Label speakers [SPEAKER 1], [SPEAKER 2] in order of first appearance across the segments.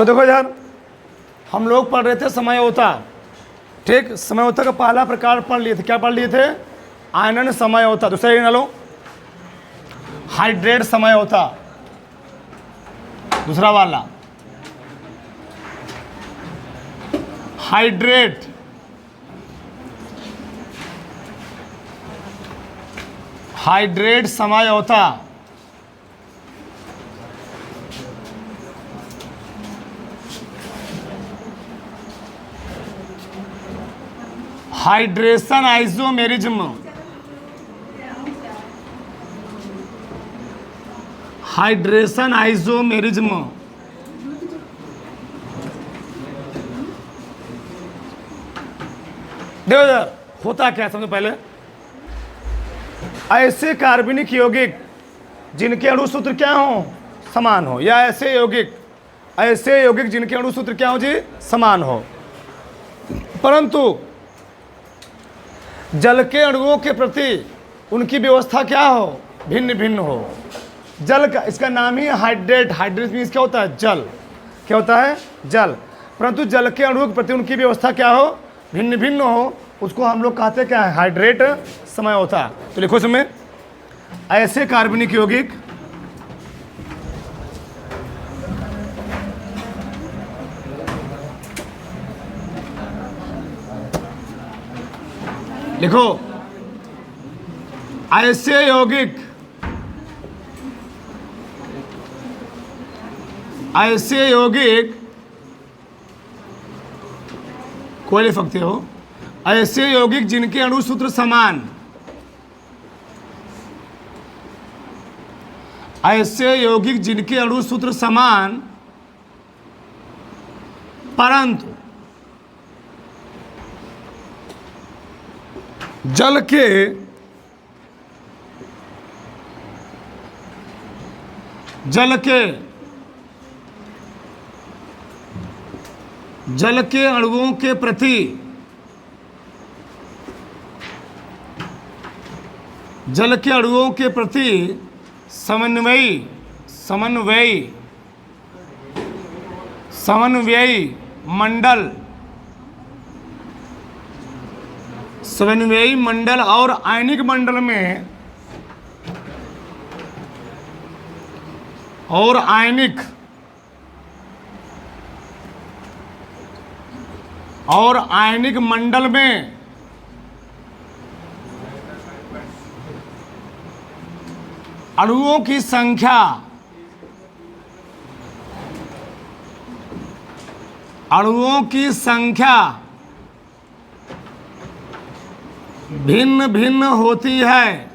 [SPEAKER 1] तो देखो यार, हम लोग पढ़ रहे थे समयोता, ठीक। समयोता का पहला प्रकार पढ़ लिए थे, क्या पढ़ लिए थे? आयनन समयोता। दूसरा ये ना लो, हाइड्रेट समयोता, दूसरा वाला हाइड्रेट समयोता। Hydration isomerism, hydration isomerism. देखो यार, होता क्या है समझो पहले। ऐसे कार्बनिक यौगिक जिनके अणु सूत्र क्या हो? समान हो, या ऐसे यौगिक जिनके अणु सूत्र क्या हो जी? समान हो, परंतु जल के अणुओं के प्रति उनकी व्यवस्था क्या हो? भिन्न भिन्न हो। जल का, इसका नाम ही हाइड्रेट। हाइड्रेट मीन्स क्या होता है? जल। क्या होता है? जल। परंतु जल के अणुओं के प्रति उनकी व्यवस्था क्या हो? भिन्न भिन्न हो। उसको हम लोग कहते क्या है? हाइड्रेट समयोता। तो लिखो इसमें, ऐसे कार्बनिक यौगिक लिखो, ऐसे यौगिक कोई लिख सकते हो, ऐसे यौगिक जिनके अणु सूत्र समान, ऐसे यौगिक जिनके अणु सूत्र समान, परंतु जल के अणुओं के प्रति समन्वयी मंडल और आयनिक मंडल में आयनिक मंडल में अणुओं की संख्या भिन्न भिन्न होती है।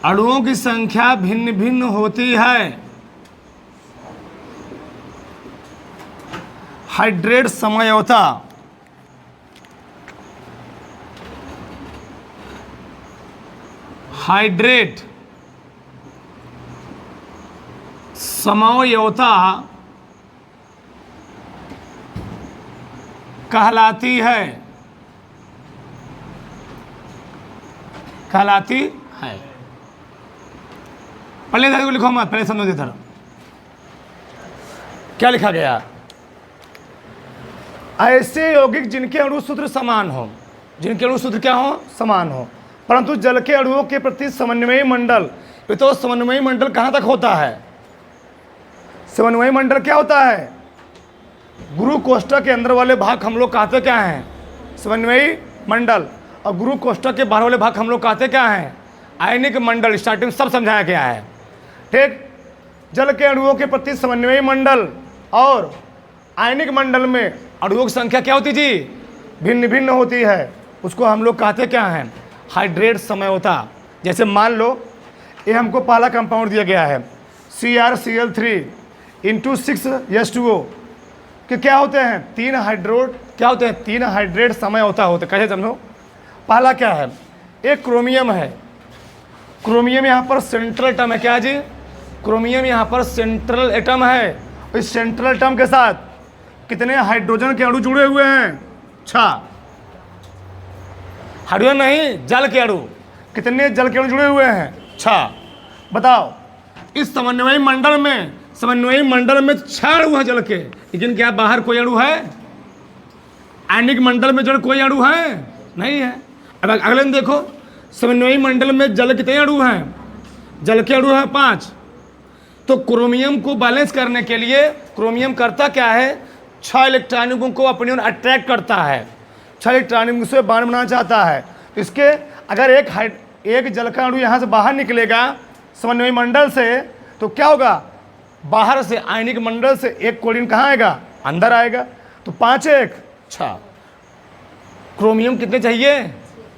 [SPEAKER 1] अणुओं की संख्या भिन्न भिन्न होती है। हाइड्रेट समयोता, हाइड्रेट समयोता कहलाती है। पहले को लिखो मत, पहले समझो इधर क्या लिखा गया। ऐसे यौगिक जिनके अणु सूत्र समान हो, जिनके अणु सूत्र क्या हो? समान हो, परंतु जल के अणुओं के प्रति समन्वयी मंडल। ये तो समन्वयी मंडल कहाँ तक होता है? समन्वयी मंडल क्या होता है? गुरु कोष्ठक के अंदर वाले भाग हम लोग कहते क्या हैं? समन्वयी मंडल। और गुरु कोष्ठक के बाहर वाले भाग हम लोग कहते क्या हैं? आयनिक मंडल। स्टार्टिंग में सब समझाया गया है, ठीक। जल के अणुओं के प्रति समन्वयी मंडल और आयनिक मंडल में अणुओं की संख्या क्या होती जी? भिन्न भिन्न होती है। उसको हम लोग कहते क्या हैं? हाइड्रेट समयोता। जैसे मान लो ये हमको पहला कंपाउंड दिया गया है CrCl3 × 6H2O कि क्या होते हैं? 3 हाइड्रेट समयोता होते। कैसे समझो? पहला क्या है? एक क्रोमियम है। क्रोमियम यहाँ पर सेंट्रल एटम है। क्या जी? क्रोमियम यहाँ पर सेंट्रल एटम है। इस सेंट्रल एटम के साथ कितने हाइड्रोजन के अणु जुड़े हुए हैं? 6। हाइड्रोजन नहीं, जल के अणु। कितने जल के अणु जुड़े हुए हैं? 6। बताओ, इस समन्वयी मंडल में 6 अणु है जल के, लेकिन क्या बाहर कोई अणु है? आयनिक मंडल में जल कोई अणु है? नहीं है। अब अगले में देखो, समन्वयी मंडल में जल कितने अणु हैं? जल के अणु है 5। तो क्रोमियम को बैलेंस करने के लिए क्रोमियम करता क्या है? 6 इलेक्ट्रॉनों को अपनी ओर अट्रैक्ट करता है, 6 इलेक्ट्रॉनों से बांड बनाना चाहता है। तो इसके अगर एक जल का अणु यहाँ से बाहर निकलेगा समन्वयी मंडल से, तो क्या होगा? बाहर से आयनिक मंडल से एक क्लोरीन कहाँ आएगा? अंदर आएगा। तो 5 1 6। क्रोमियम कितने चाहिए?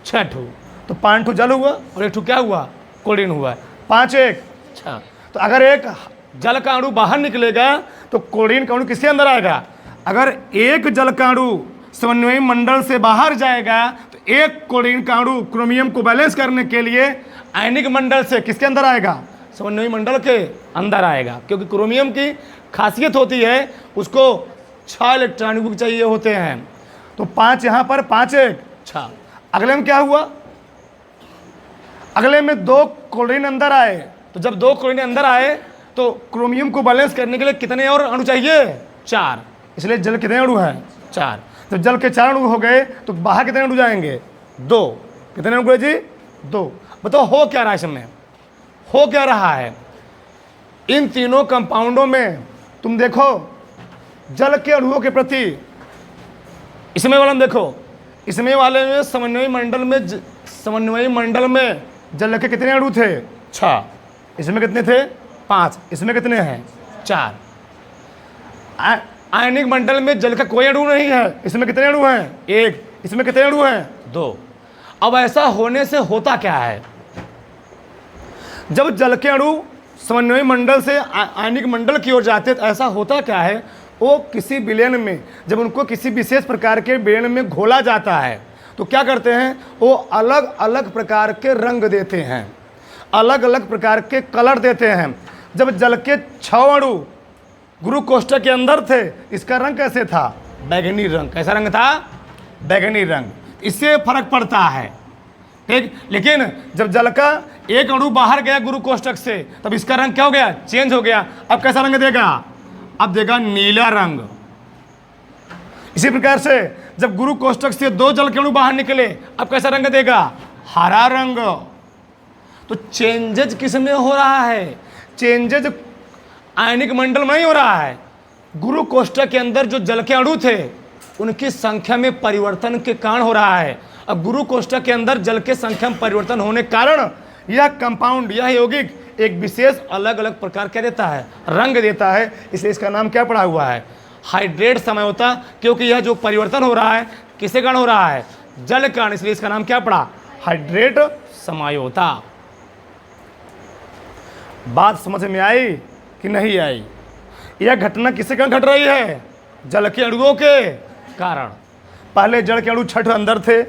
[SPEAKER 1] 6 ठो। तो 5 ठो जल हुआ और 1 ठो क्या हुआ? क्लोरीन हुआ। 5 1 6। तो अगर एक जल का अणु बाहर निकलेगा तो क्लोरीन का अणु किसके अंदर आएगा? अगर एक जल का अणु समन्वयी मंडल से बाहर जाएगा तो एक क्लोरीन का अणु क्रोमियम को बैलेंस करने के लिए आयनिक मंडल से किसके अंदर आएगा? समन्वयी मंडल के अंदर आएगा, क्योंकि क्रोमियम की खासियत होती है उसको 6 इलेक्ट्रॉन चाहिए होते हैं। तो 5 यहाँ पर, 5 1 6। अगले में क्या हुआ? अगले में 2 क्लोरीन अंदर आए। तो जब 2 क्लोरीन अंदर आए तो क्रोमियम को बैलेंस करने के लिए कितने और अणु चाहिए? 4। इसलिए जल कितने अणु हैं? 4। तो जल के 4 अणु हो गए तो बाहर कितने अणु जाएंगे? 2। कितने अणु जी? 2। बताओ हो क्या रहा है इसमें? हो क्या रहा है? इन तीनों कंपाउंडों में तुम देखो जल के अणुओं के प्रति, इसमें वाला देखो, इसमें वाले में समन्वयी मंडल में जल के कितने अणु थे? 6। इसमें कितने थे? 5। इसमें कितने हैं? 4। आयनिक मंडल में जल का कोई अणु नहीं है। इसमें कितने अणु हैं? 1। इसमें कितने अणु हैं? 2। अब ऐसा होने से होता क्या है? जब जल के अणु समन्वयी मंडल से आयनिक मंडल की ओर जाते हैं तो ऐसा होता क्या है? वो किसी विलयन में, जब उनको किसी विशेष प्रकार के विलयन में घोला जाता है तो क्या करते हैं? वो अलग अलग प्रकार के रंग देते हैं, अलग अलग प्रकार के कलर देते हैं। जब जल के 6 अणु गुरु कोष्ठक के अंदर थे, इसका रंग कैसे था? बैगनी रंग। कैसा रंग था? बैगनी रंग। इससे फर्क पड़ता है, ठीक। लेकिन जब जल का एक अणु बाहर गया गुरु कोष्ठक से, तब इसका रंग क्या हो गया? चेंज हो गया। अब कैसा रंग देगा? अब देगा नीला रंग। इसी प्रकार से जब गुरु कोष्ठक से 2 जल के अणु बाहर निकले, अब कैसा रंग देगा? हरा रंग। तो चेंजेज किस में हो रहा है? चेंजेज आयनिक मंडल में नहीं हो रहा है, गुरु कोष्ठक के अंदर जो जल के अणु थे उनकी संख्या में परिवर्तन के कारण हो रहा है। अब गुरु कोष्ठक के अंदर जल के संख्या में परिवर्तन होने के कारण यह कंपाउंड, यह यौगिक एक विशेष अलग अलग प्रकार क्या देता है? रंग देता है। इसलिए इसका नाम क्या पड़ा हुआ है? हाइड्रेट समयोता। क्योंकि यह जो परिवर्तन हो रहा है किसके कारण हो रहा है? जल कारण। इसलिए इसका नाम क्या पड़ा? हाइड्रेट समयोता। बात समझ में आई कि नहीं आई? यह घटना किसके कारण घट रही है? जल के अणुओं के कारण। पहले जल के अणु 6 अंदर थे,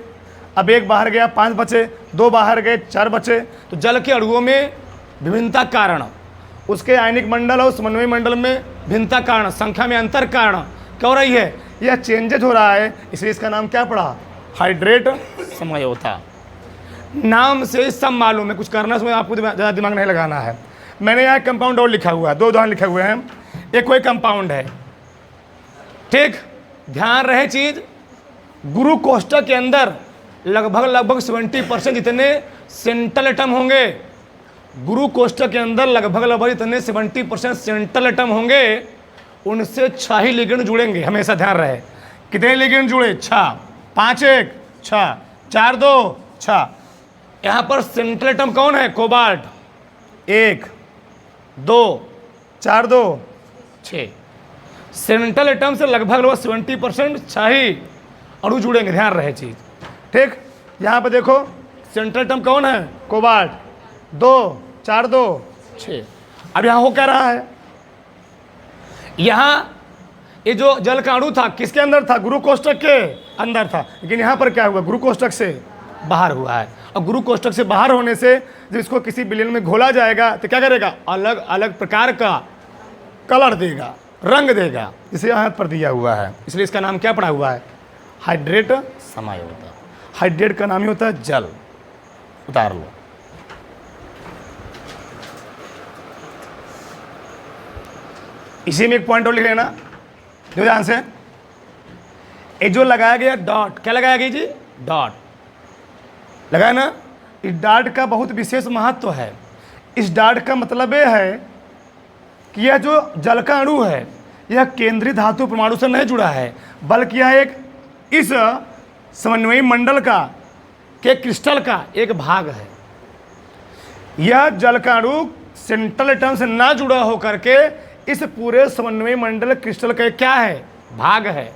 [SPEAKER 1] अब 1 बाहर गया, 5 बचे, 2 बाहर गए, 4 बचे। तो जल के अणुओं में विभिन्नता कारण, उसके आयनिक मंडल और समन्वयी मंडल में भिन्नता कारण, संख्या में अंतर कारण क्या हो रही है? यह चेंजेज हो रहा है। इसलिए इसका नाम क्या पड़ा? हाइड्रेट समयोता। नाम से सब मालूम है, कुछ करना उसमें आपको ज़्यादा दिमाग नहीं लगाना है। मैंने यहाँ कंपाउंड और लिखा हुआ है, 2 उदाहरण लिखे हुए हैं। एक कोई कंपाउंड है, ठीक, ध्यान रहे चीज, गुरु कोष्ठक के अंदर लगभग 70% जितने सेंट्रल एटम होंगे, गुरु कोष्ठक के अंदर लगभग इतने 70% सेंट्रल एटम होंगे, उनसे 6 ही लिगेंड जुड़ेंगे। हमेशा ध्यान रहे कितने लिगेंड जुड़े? 6। 5 1 6, 4 2 6। यहाँ पर सेंट्रल एटम कौन है? कोबाल्ट। 1 2 4 2 6। सेंट्रल एटम से लगभग 70% 6 ही अणु जुड़ेंगे। ध्यान रहे चीज, ठीक। यहाँ पे देखो सेंट्रल एटम कौन है? कोबाल्ट। 2 4 2 6। अब यहाँ हो क्या रहा है? यहाँ ये जो जल का अणु था किसके अंदर था? गुरु कोष्ठक के अंदर था। लेकिन यहाँ पर क्या हुआ? गुरु कोष्ठक से बाहर हुआ है। और गुरु कोष्ठक से बाहर होने से जब इसको किसी विलयन में घोला जाएगा तो क्या करेगा? अलग अलग प्रकार का कलर देगा, रंग देगा। इसे यहाँ पर दिया हुआ है, इसलिए इसका नाम क्या पड़ा हुआ है? हाइड्रेट समयोता। हाइड्रेट का नाम ही होता है जल। उतार लो। इसी में एक पॉइंट और लिख लेना, जो ध्यान से, ये जो लगाया गया डॉट, क्या लगाया गया जी, डॉट लगाया ना, इस डॉट का बहुत विशेष महत्व है। इस डॉट का मतलब ये है कि यह जो जल का अणु है यह केंद्रीय धातु परमाणु से नहीं जुड़ा है, बल्कि यह एक इस समन्वयी मंडल का के क्रिस्टल का एक भाग है। यह जल का अणु सेंट्रल एटम से ना जुड़ा होकर के इस पूरे समन्वयी मंडल क्रिस्टल का क्या है, भाग है।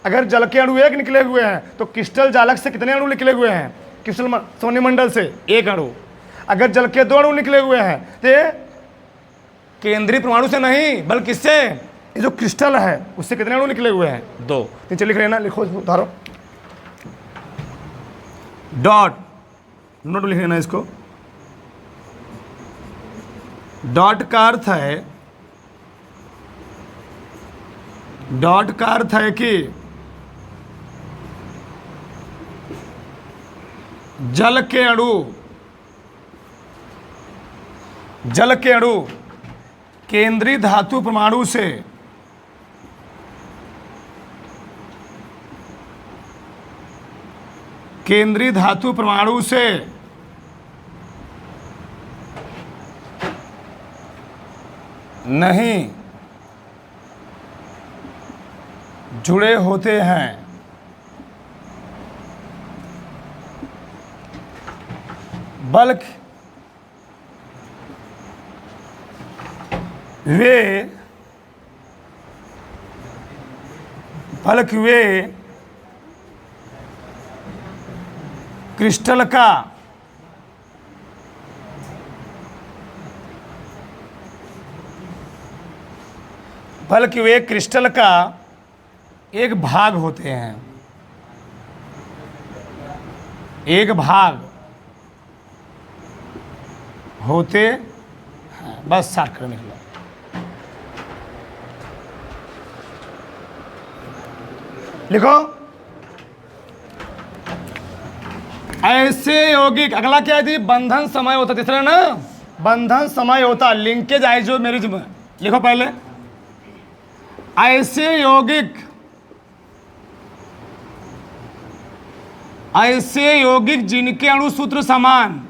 [SPEAKER 1] अगर जल के अणु एक निकले हुए हैं तो क्रिस्टल जालक से कितने अणु निकले हुए हैं, क्रिस्टल समन्वयी मंडल से एक अणु। अगर जल के दो अणु निकले हुए हैं तो ये केंद्रीय परमाणु से नहीं बल्कि किससे, ये जो क्रिस्टल है उससे कितने अणु निकले हुए हैं, दो। नीचे लिख लेना, लिखो उतारो डॉट, नोट लिख लेना इसको। डॉट का अर्थ है, डॉट का अर्थ है कि जल के अणु, जल के अणु केंद्रीय धातु परमाणु से केंद्रीय धातु परमाणु से नहीं जुड़े होते हैं, बल्कि वे क्रिस्टल का एक भाग होते हैं, एक भाग होते हैं। बस साठ कर निकलो। लिखो ऐसे यौगिक, अगला क्या है, बंधन समय होता, तीसरा ना बंधन समय होता, लिंकेज आइसोमेरिज्म में। लिखो पहले, ऐसे यौगिक जिनके अणुसूत्र समान,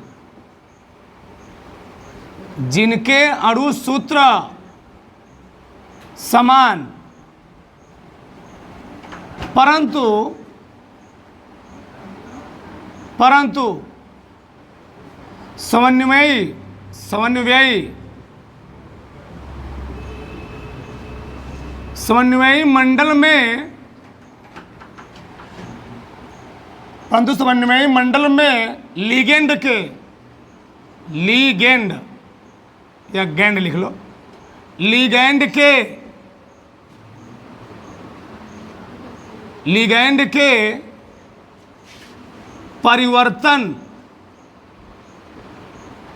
[SPEAKER 1] जिनके अणुसूत्र समान परंतु समन्वयी मंडल में, परंतु समन्वयी मंडल में लिगेंड के, लिगेंड या गेंड लिख लो, लिगेंड के परिवर्तन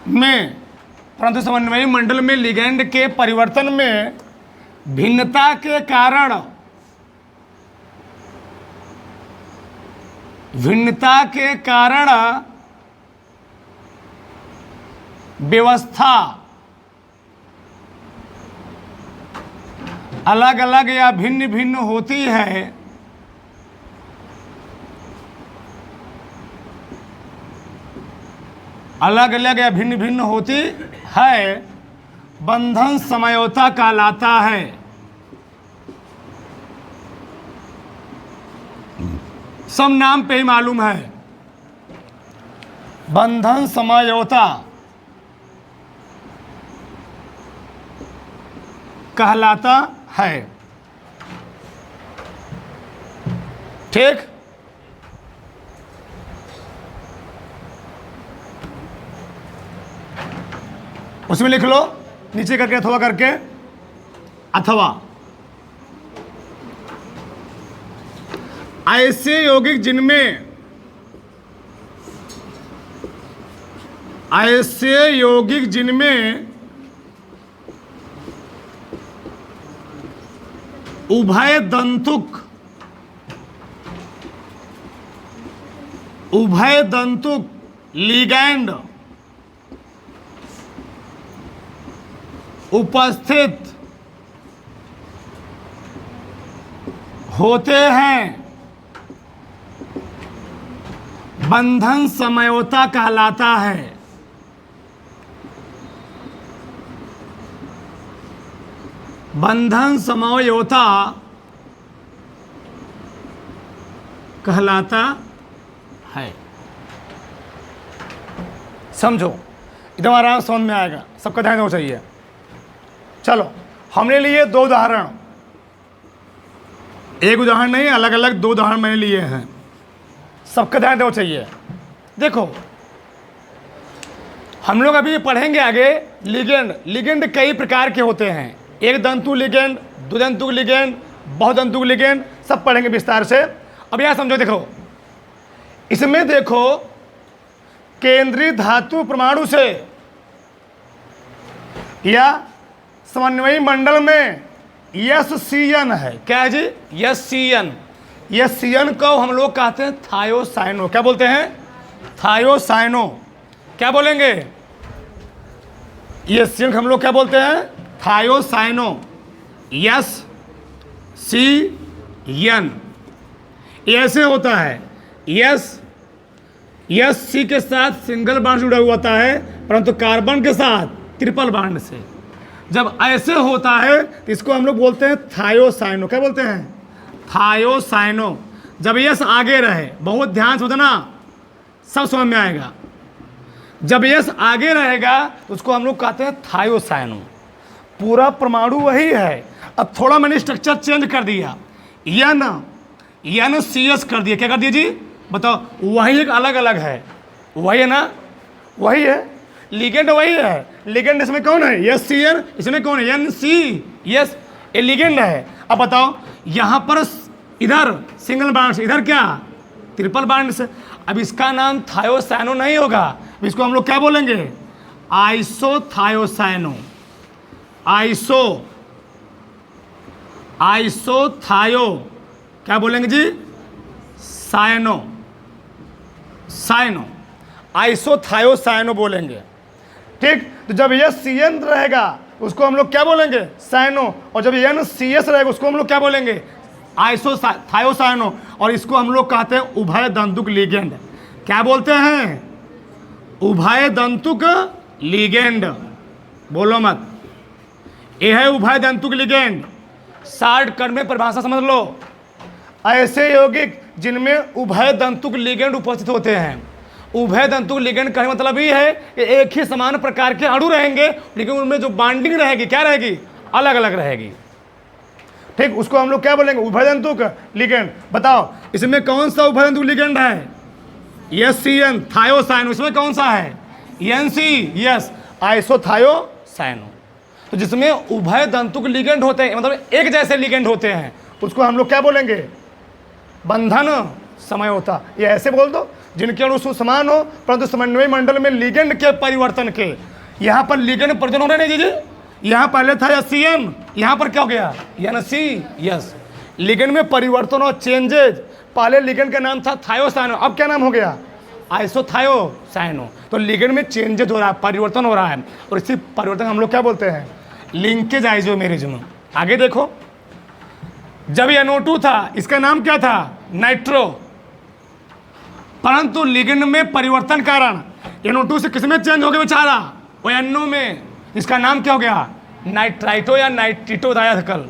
[SPEAKER 1] में, परंतु समन्वयी मंडल में लिगेंड के परिवर्तन में भिन्नता के कारण व्यवस्था अलग अलग या भिन्न भिन्न होती है, अलग अलग या भिन्न भिन्न होती है, बंधन समयोता कहलाता है। सब नाम पे ही मालूम है, बंधन समयोता कहलाता है। ठीक, उसमें लिख लो नीचे करके, अथवा करके, अथवा ऐसे यौगिक जिनमें उभय दंतुक लिगैंड उपस्थित होते हैं, बंधन समयोता कहलाता है। बंधन समयोता कहलाता है। समझो, एकदम आराम समझ में आएगा, सबका ध्यान देना चाहिए। चलो, हमने लिए दो उदाहरण, एक उदाहरण नहीं, अलग अलग दो उदाहरण मैंने लिए हैं, सबका ध्यान देना चाहिए। देखो, हम लोग अभी पढ़ेंगे आगे लिगेंड। लिगेंड कई प्रकार के होते हैं, एक दंतु लिगेंड, द्विदंतु लिगेंड, बहुदंतु लिगेंड, सब पढ़ेंगे विस्तार से। अब यहां समझो, देखो इसमें देखो केंद्रीय धातु परमाणु से या समन्वयी मंडल में SCN है। क्या है जी? SCN। SCN को हम लोग कहते हैं थायोसाइनो। क्या बोलते हैं? थायोसाइनो। क्या बोलेंगे? SCN हम लोग क्या बोलते हैं? थायोसाइनो। SCN ऐसे होता है। SC के साथ सिंगल बॉन्ड जुड़ा हुआ होता है, परंतु कार्बन के साथ ट्रिपल बॉन्ड से। जब ऐसे होता है तो इसको हम लोग बोलते हैं थायोसाइनो। क्या बोलते हैं? थायोसाइनो। जब यस आगे रहे, बहुत ध्यान से समझना, सब समझ में आएगा। जब यस आगे रहेगा तो उसको हम लोग कहते हैं थायोसाइनो। पूरा परमाणु वही है, अब थोड़ा मैंने स्ट्रक्चर चेंज कर दिया, NCS कर दिया। क्या कर दिया जी? बताओ, वही एक अलग अलग है, वही है ना? वही है, लिगेंड वही है। लिगेंड इसमें कौन है? SCN। इसमें कौन है? NC। यस, ये लिगेंड है। अब बताओ, यहाँ पर इधर सिंगल बॉन्ड से, इधर क्या? ट्रिपल बॉन्ड से। अब इसका नाम थायोसाइनो नहीं होगा, इसको हम लोग क्या बोलेंगे? आइसोथायोसाइनो। आइसोथायो क्या बोलेंगे जी? साइनो। आइसोथायोसाइनो बोलेंगे। ठीक, तो जब ये CN रहेगा उसको हम लोग क्या बोलेंगे? साइनो। और जब NCS रहेगा उसको हम लोग क्या बोलेंगे? थायोसाइनो। और इसको हम लोग कहते हैं उभय दंतुक लिगेंड। क्या बोलते हैं? उभय दंतुक लिगेंड। बोलो मत, यह है उभय दंतुक लिगेंड। शॉर्टकट में परिभाषा समझ लो, ऐसे यौगिक जिनमें उभय दंतुक लिगेंड उपस्थित होते हैं। उभय दंतुक लिगेंड का मतलब ये है कि एक ही समान प्रकार के अणु रहेंगे, लेकिन उनमें जो बाइंडिंग रहेगी क्या रहेगी? अलग अलग रहेगी। ठीक, उसको हम लोग क्या बोलेंगे? उभय दंतुक लिगेंड। बताओ, इसमें कौन सा उभय दंतुक लिगेंड है? SCN, थायोसाइनो। इसमें कौन सा है? NC, yes, isothiocyano. तो जिसमें उभय दंतुक लिगेंड होते हैं, मतलब एक जैसे लिगेंड होते हैं, उसको हम लोग क्या बोलेंगे? बंधन समयोता। ये ऐसे बोल दो, जिनके अणु समान हो परंतु समन्वय मंडल में लिगेंड के परिवर्तन के। यहाँ पर लिगेंड परिवर्तन हो रहे नहीं जी, यहाँ पहले था SCN, यहाँ पर क्या हो गया? NC। यस, लिगेंड में परिवर्तन और चेंजेज। पहले लिगेंड का नाम था थायोसाइनो, अब क्या नाम हो गया? आइसोथायोसाइनो। तो लिगेंड में चेंजेज हो रहा है, परिवर्तन हो रहा है, और इसी परिवर्तन हम लोग क्या बोलते हैं? Linkage isomerism. आगे देखो, जब NO2 था, इसका नाम क्या था? नाइट्रो। परंतु लिगेंड में परिवर्तन कारण NO2 से किसमें चेंज हो गया बेचारा? वो NO में। इसका नाम क्या हो गया? नाइट्राइटो या नाइट्रिटो डायथकल।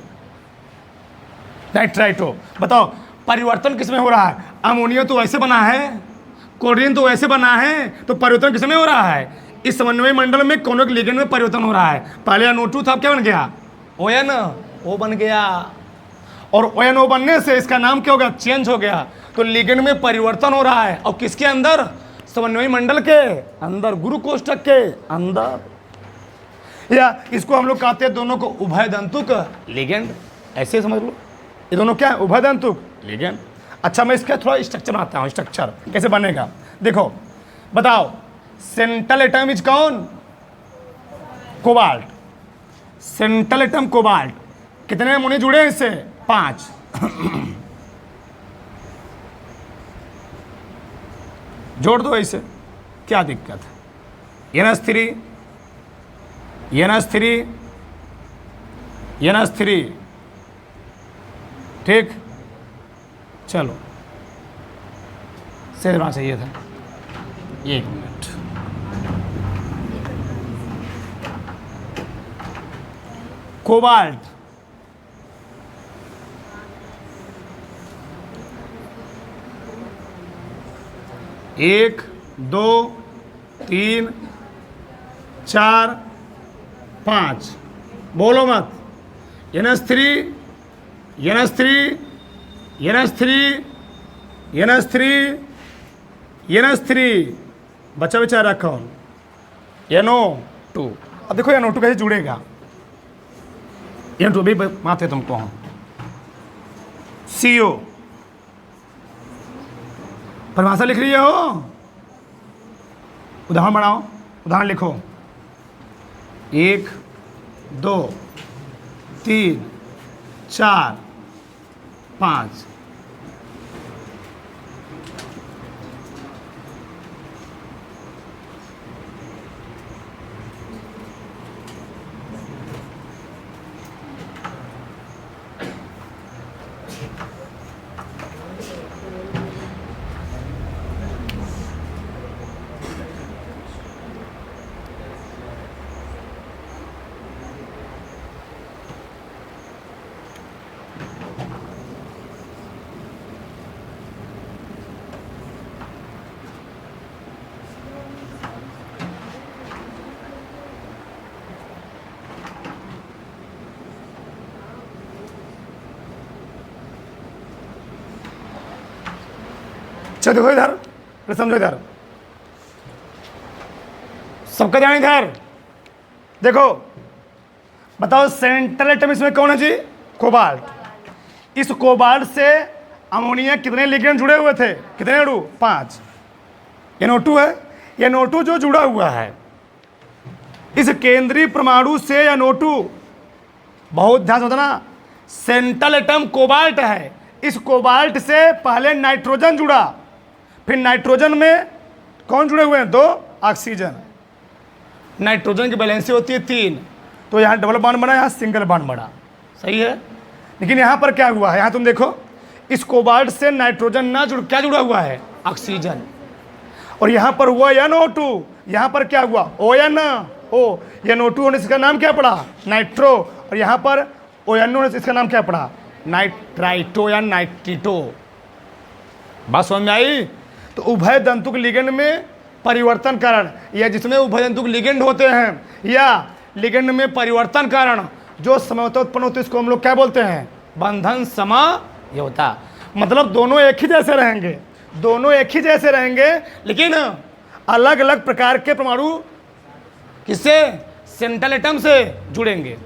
[SPEAKER 1] नाइट्राइटो। बताओ, परिवर्तन किसमें हो रहा है? अमोनिया तो वैसे बना है, क्लोरीन तो वैसे बना है, तो परिवर्तन किसमें हो रहा है? इस समन्वय मंडल में कौन एक लिगेंड में परिवर्तन हो रहा है। पहले NO2 था, अब क्या बन गया? ONO बन गया। और ONO बनने से इसका नाम क्या हो गया? चेंज हो गया। तो लिगेंड में परिवर्तन हो रहा है, और किसके अंदर? समन्वय मंडल के अंदर, गुरु कोष्ठक के अंदर। या इसको हम लोग कहते हैं दोनों को उभय दंतुक लिगेंड। ऐसे समझ लो, ये दोनों क्या है? उभय दंतुक लिगेंड। अच्छा, मैं इसका थोड़ा स्ट्रक्चर बनाता हूँ। स्ट्रक्चर कैसे बनेगा देखो। बताओ, सेंट्रल एटम इज कौन? कोबाल्ट। Central atom cobalt. कितने अमोनिया जुड़े हैं इससे? 5। जोड़ दो ऐसे, क्या दिक्कत है? NH3, NH3, NH3, ठीक, चलो सही होना चाहिए था। 1 मिनट। कोबाल्ट, एक, 2, 3, 4, 5, बोलो मत। NH3, NH3, NH3, NH3, NH3, बचा बचा रखो। NO2। अब देखो NO2 कैसे जुड़ेगा। NO2 भी माते तुमको हम। CO, परिभाषा लिख रही हो, उदाहरण बनाओ, उदाहरण लिखो। 1, 2, 3, 4, 5। चलो देखो इधर, समझो इधर, सबका ध्यान इधर देखो। बताओ सेंट्रल एटम इसमें कौन है जी? कोबाल्ट। इस कोबाल्ट से अमोनिया कितने लिगेंड जुड़े हुए थे? कितने अणु? 5। NO2 है। NO2 जो जुड़ा हुआ है इस केंद्रीय परमाणु से NO2, बहुत ध्यान से समझना, सेंट्रल एटम कोबाल्ट है। इस कोबाल्ट से पहले नाइट्रोजन जुड़ा, फिर नाइट्रोजन में कौन जुड़े हुए हैं? 2 ऑक्सीजन। नाइट्रोजन की वैलेंसी होती है 3, तो यहाँ डबल बॉन्ड बना, यहाँ सिंगल बॉन्ड बना, सही है। लेकिन यहाँ पर क्या हुआ है? यहाँ तुम देखो, इस कोबाल्ट से नाइट्रोजन ना जुड़, क्या जुड़ा हुआ है? ऑक्सीजन। और यहाँ पर हुआ NO2, यहाँ पर क्या हुआ? ONO। NO2 होने से इसका नाम क्या पड़ा? नाइट्रो। और यहाँ पर ONO होने से इसका नाम क्या पड़ा? नाइट्राइटो या नाइट्रिटो। बात समझ में आई? तो उभय दंतुक लिगेंड में परिवर्तन कारण, या जिसमें उभय दंतुक लिगेंड होते हैं या लिगेंड में परिवर्तन कारण जो समझौता उत्पन्न होता है, इसको हम लोग क्या बोलते हैं? बंधन समझौता। मतलब दोनों एक ही जैसे रहेंगे, दोनों एक ही जैसे रहेंगे, लेकिन अलग अलग प्रकार के परमाणु किससे? सेंट्रल एटम से जुड़ेंगे।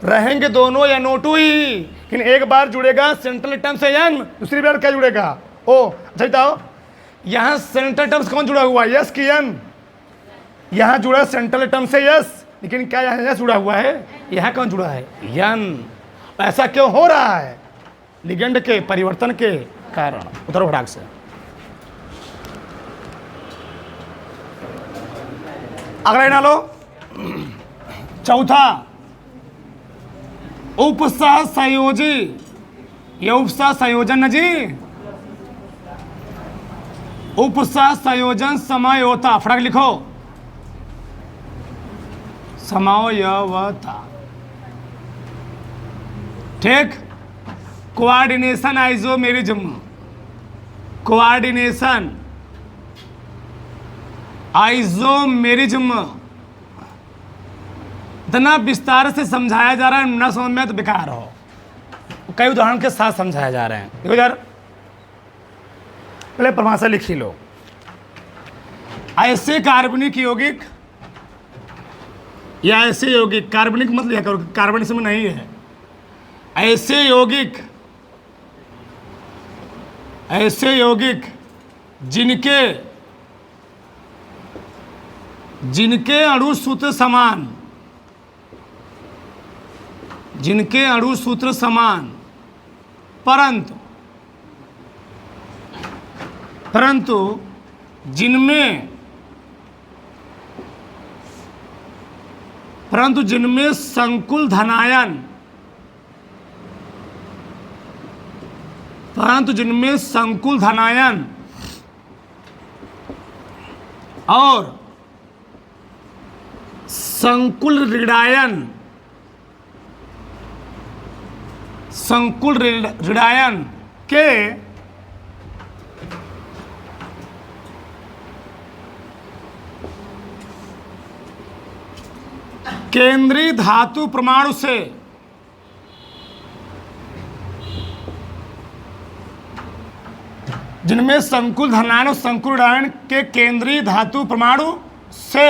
[SPEAKER 1] रहेंगे दोनों NO2 ही, लेकिन एक बार जुड़ेगा सेंट्रल एटम से N, दूसरी बार क्या जुड़ेगा? O। अच्छा बताओ, यहाँ सेंट्रल एटम से कौन जुड़ा हुआ है? S की N। यहाँ जुड़ा सेंट्रल एटम से S, लेकिन क्या यहाँ S जुड़ा हुआ है? यहाँ कौन जुड़ा है? N। ऐसा क्यों हो रहा है? लिगेंड के परिवर्तन के कारण। उतरो फटाक से। अगला ना लो, चौथा, उपसह संयोजी। ये उपसह संयोजन न जी, उपसह संयोजन समयोता, फटाक लिखो, समयोता, ठीक। Coordination isomerism, coordination isomerism. इतना विस्तार से समझाया जा रहा है, न समझ में तो बेकार हो। कई उदाहरण के साथ समझाया जा रहे हैं। देखो यार, पहले परिभाषा लिख ही लो। ऐसे कार्बनिक यौगिक या ऐसे यौगिक, कार्बनिक मत लिखा करो, कार्बन इसमें नहीं है। ऐसे यौगिक, ऐसे यौगिक जिनके जिनके अणु सूत्र समान, जिनके अणु सूत्र समान, परंतु जिनमें संकुल धनायन परंतु जिनमें संकुल धनायन और संकुल ऋणायन के केंद्रीय धातु परमाणु से जिनमें संकुल धनायन और संकुल ऋणायन के केंद्रीय धातु परमाणु से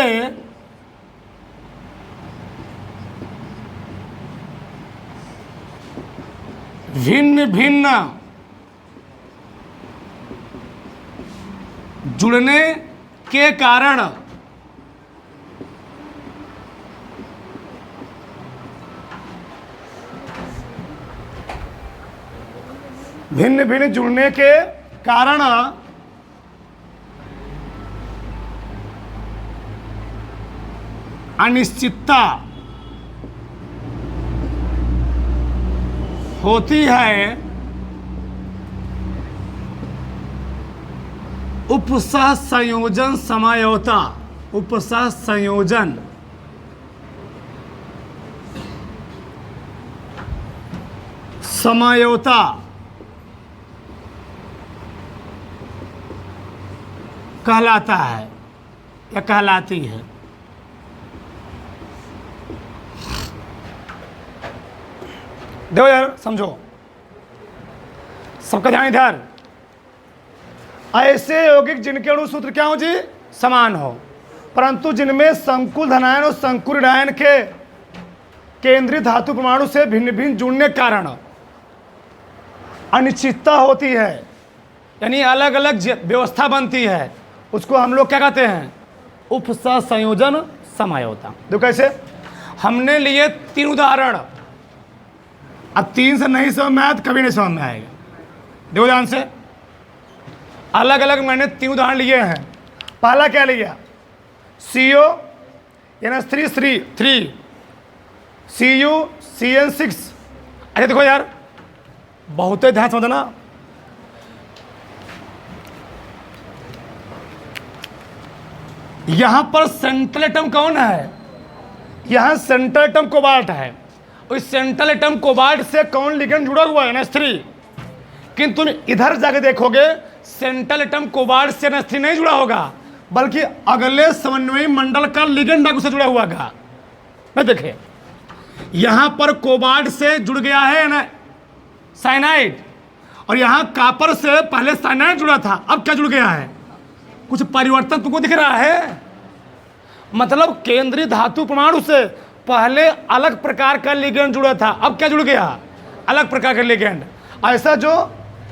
[SPEAKER 1] भिन्न भिन्न जुड़ने के कारण भिन्न भिन्न जुड़ने के कारण अनिश्चितता होती है। उपसह संयोजन समयोता, उपसह संयोजन समयोता कहलाता है या कहलाती है। देखो यार, समझो, सबका ध्यान इधर। ऐसे यौगिक जिनके अणु सूत्र क्या हो जी, समान हो, परंतु जिनमें संकुल धनायन और संकुल ऋणायन के केंद्रीय धातु परमाणु से भिन्न भिन्न जुड़ने के कारण अनिश्चितता होती है, यानी अलग अलग व्यवस्था बनती है, उसको हम लोग क्या कहते हैं, उपसह संयोजन समयोता। देखो कैसे, हमने लिए 3 उदाहरण। अब 3 से नहीं समझ में आया तो कभी नहीं समझ में आएगा। देखो ध्यान से, अलग अलग मैंने 3 उदाहरण लिए हैं। पहला क्या लिया, CO NH3 Cu CN6। अच्छा देखो यार, बहुत ध्यान समझना, यहां पर सेंट्रल एटम कौन है, यहां सेंट्रल एटम कोबाल्ट है, और इस सेंट्रल एटम कोबाल्ट से कौन लिगेंड जुड़ा हुआ है, NH3। किंतु तुम इधर जाके देखोगे, सेंट्रल एटम कोबाल्ट से NH3 नहीं जुड़ा होगा, बल्कि अगले समन्वयी मंडल का लिगेंड से जुड़ा हुआ होगा। मैं देखे, यहां पर कोबाल्ट से जुड़ गया है ना साइनाइड, और यहां कापर से पहले साइनाइड जुड़ा था, अब क्या जुड़ गया है, कुछ परिवर्तन तुमको दिख रहा है। मतलब केंद्रीय धातु परमाणु से पहले अलग प्रकार का लिगेंड जुड़ा था, अब क्या जुड़ गया, अलग प्रकार का लिगेंड। ऐसा जो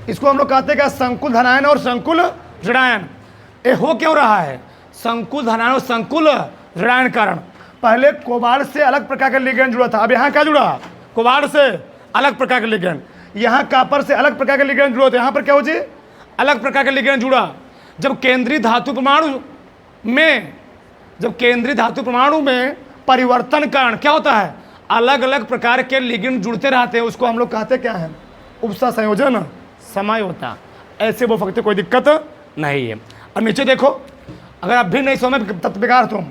[SPEAKER 1] इसको हम लोग कहते हैं क्या, संकुल धनायन और संकुल ऋणायन। ये हो क्यों रहा है, संकुल धनायन और संकुल ऋणायन कारण पहले कोबाल्ट से अलग प्रकार का लिगेंड जुड़ा था, अब यहाँ क्या जुड़ा, कोबाल्ट से अलग प्रकार का लिगेंड। यहाँ कापर से अलग प्रकार का लिगेंड जुड़ा था, यहाँ पर क्या हो जी, अलग प्रकार का लिगेंड जुड़ा। जब केंद्रीय धातु परमाणु में परिवर्तन कारण क्या होता है, अलग अलग प्रकार के लिगेंड जुड़ते रहते हैं, उसको हम लोग कहते क्या है, उपसह संयोजन समयोता। ऐसे वो फक्त कोई दिक्कत नहीं है। और नीचे देखो, अगर आप भी नहीं समझ तब बेकार तुम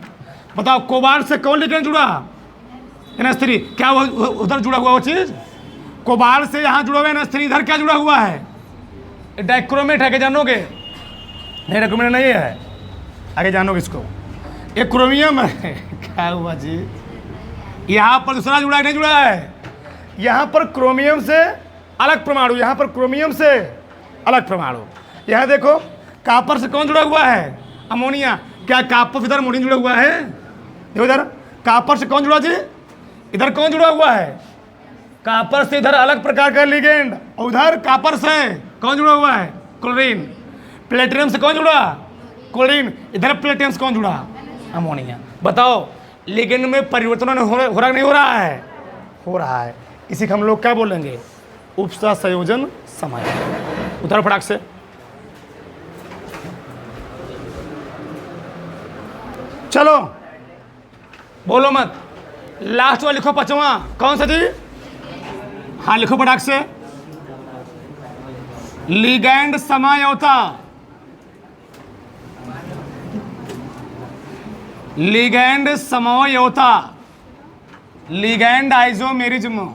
[SPEAKER 1] बताओ, कोबाल्ट से कौन लिगेंड जुड़ा, NH3। क्या वो उधर जुड़ा हुआ वो चीज, कोबाल्ट से यहाँ जुड़ा हुआ है NH3, इधर क्या जुड़ा हुआ है, डाइक्रोमेट है, क्या जानोगे, नहीं डाइक्रोमेट नहीं है, आगे जानोगे इसको, एक क्रोमियम है। क्या हुआ जी, यहाँ पर दूसरा जुड़ा है, नहीं जुड़ा है, यहाँ पर क्रोमियम से अलग परमाणु, यहाँ पर क्रोमियम से अलग परमाणु। यहाँ देखो, कापर से कौन जुड़ा हुआ है, अमोनिया। क्या कापर इधर अमोनिया जुड़ा हुआ है, देखो इधर कापर से कौन जुड़ा जी, इधर कौन जुड़ा हुआ है, कापर से इधर अलग प्रकार का लिगेंड, और उधर कापर से कौन जुड़ा हुआ है, क्लोरीन। प्लेटिनम से कौन जुड़ा, क्लोरीन, इधर प्लेटिनम से कौन जुड़ा, अमोनिया। बताओ, लिगेंड में परिवर्तन हो रहा नहीं हो रहा है, हो रहा है। इसी को हम लोग क्या बोलेंगे, उपसह संयोजन समय। उधर फटाक से, चलो बोलो मत, लास्ट वाला लिखो, 5वां कौन सा जी, हाँ लिखो फटाक से। लिगैंड समझौता, लिगैंड समझौता, लिगैंड आइसोमेरिज्म,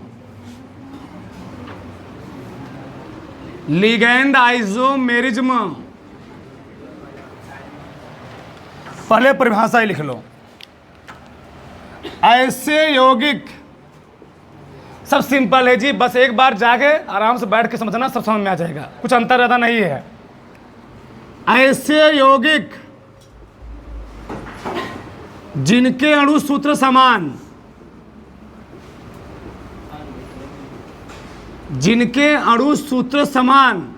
[SPEAKER 1] लिगैंड आइसोमेरिज्म। पहले परिभाषा ही लिख लो। ऐसे यौगिक, सब सिंपल है जी, बस एक बार जाके आराम से बैठ के समझना, सब समझ में आ जाएगा, कुछ अंतर ज़्यादा नहीं है। ऐसे यौगिक जिनके अणु सूत्र समान, जिनके अणु सूत्र समान,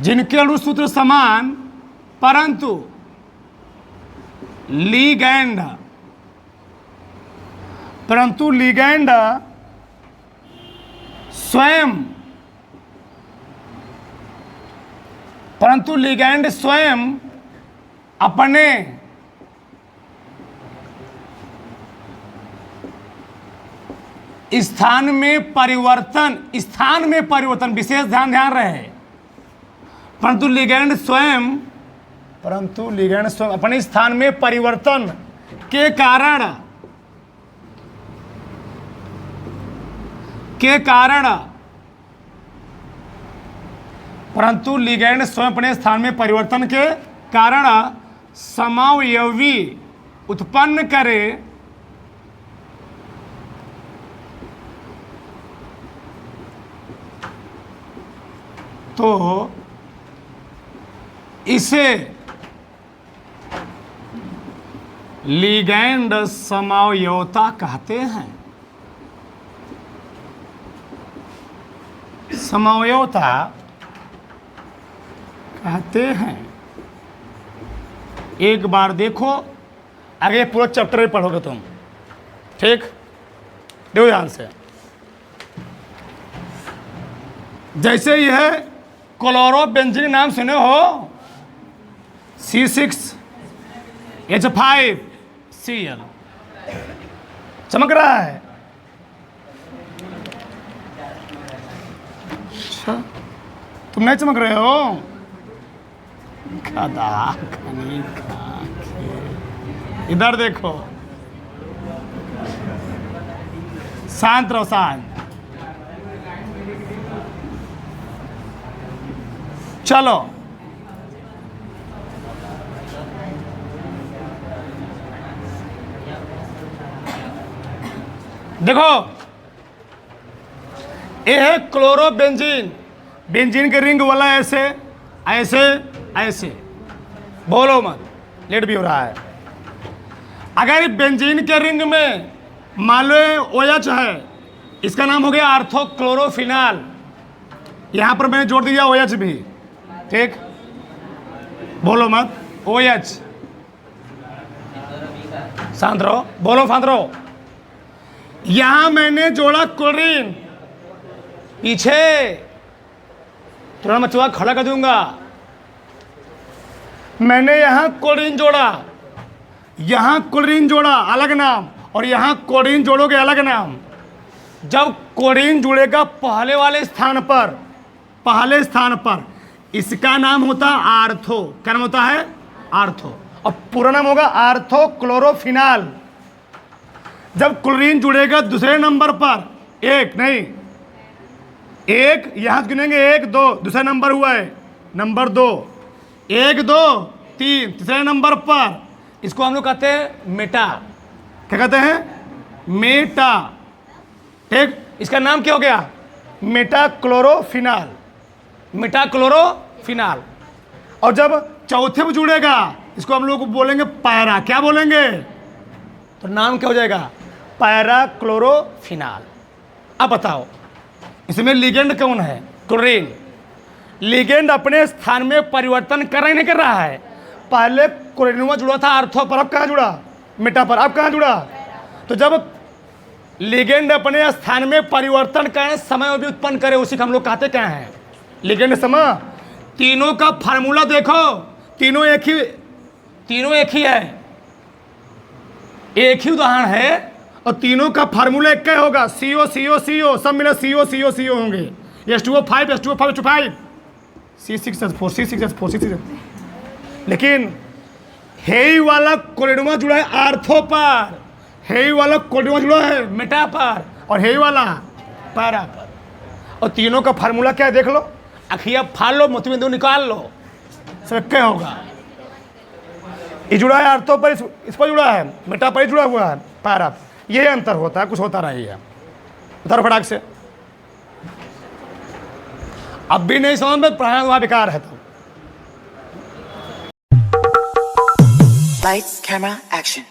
[SPEAKER 1] जिनके अणु सूत्र समान परंतु लिगैंड, परंतु लिगैंड स्वयं, परंतु लिगैंड स्वयं अपने स्थान में परिवर्तन, स्थान में परिवर्तन, विशेष ध्यान रहे, परंतु लिगैंड स्वयं, परंतु लिगैंड स्वयं अपने स्थान में परिवर्तन के कारण, परंतु लिगैंड स्वयं अपने स्थान में परिवर्तन के कारण समावयवी उत्पन्न करे, तो इसे लिगैंड समझौता कहते हैं। समझौता कहते हैं। एक बार देखो, आगे पूरा चैप्टर पढ़ोगे तुम, ठीक? देखो ध्यान से। जैसे यह क्लोरोबेंजीन नाम सुने हो, C6H5Cl, चमक रहा है। अच्छा, तुम नहीं चमक रहे हो? इधर देखो, शांत रहो, शांत। चलो, देखो, ये है क्लोरोबेंजीन। बेंजीन के रिंग वाला ऐसे ऐसे ऐसे, बोलो मत, लेट भी हो रहा है। अगर बेंजीन के रिंग में मान लो OH है, इसका नाम हो गया आर्थोक्लोरोफिनाल। यहां पर मैंने जोड़ दिया OH भी, ठीक? बोलो मत, OH। शांत रहो, बोलो शांत रहो। यहां मैंने जोड़ा क्लोरीन, पीछे थोड़ा मचुआ खड़ा कर दूंगा। मैंने यहां क्लोरीन जोड़ा, यहां क्लोरीन जोड़ा, अलग नाम, और यहां क्लोरीन जोड़ोगे, अलग नाम। जब क्लोरीन जुड़ेगा पहले वाले स्थान पर, पहले स्थान पर, इसका नाम होता है आर्थो। क्या नाम होता है? आर्थो। और पूरा नाम होगा आर्थोक्लोरोफिनाल। जब क्लोरीन जुड़ेगा दूसरे नंबर पर, एक नहीं, एक यहां गिनेंगे, 1 2, दूसरा नंबर हुआ है नंबर 2, 1 2 3, तीसरे नंबर पर, इसको हम लोग कहते हैं मेटा। क्या कहते हैं? मेटा, ठीक? इसका नाम क्या हो गया? मेटाक्लोरोफिनाल, मेटाक्लोरोफिनाल। और जब चौथे में जुड़ेगा, इसको हम लोग बोलेंगे पैरा। क्या बोलेंगे? तो नाम क्या हो जाएगा? पैराक्लोरोफिनाल। अब बताओ, इसमें लिगेंड कौन है? क्लोरीन। लिगेंड अपने स्थान में परिवर्तन कर रहा है, नहीं कर रहा है? पहले क्लोरीन जुड़ा था आर्थो पर, अब कहाँ जुड़ा? मेटा पर। अब कहाँ जुड़ा? तो जब लिगेंड अपने स्थान में परिवर्तन करें, समय भी उत्पन्न करे, उसी को हम लोग कहते क्या है? लिगेंड समय। तीनों का फार्मूला देखो, तीनों एक ही है, एक ही उदाहरण है, और तीनों का फार्मूला एक ही होगा, CO CO CO, सब मिले CO CO CO होंगे। H2O5 H2O5 H2O5 C6H4 C6H4 C6H4। लेकिन हेई वाला कोलेडोमा जुड़ा है आर्थो पर, हेई वाला कोलेडोमा जुड़ा है मेटा पर, और हेई वाला पैरा पर। और तीनों का फार्मूला क्या है देख लो, अखिया फाड़ लो, मोतीबिंदु निकाल लो, सब क्या होगा। ये जुड़ा है आर्थो पर, इस पर जुड़ा है, मेटा पर जुड़ा हुआ है पैरा पर। यही अंतर होता है, कुछ होता नहीं है। उतारो फटाक से। अब भी नहीं समझ में, पढ़ाना वहाँ बेकार है। तो
[SPEAKER 2] Lights, camera, action.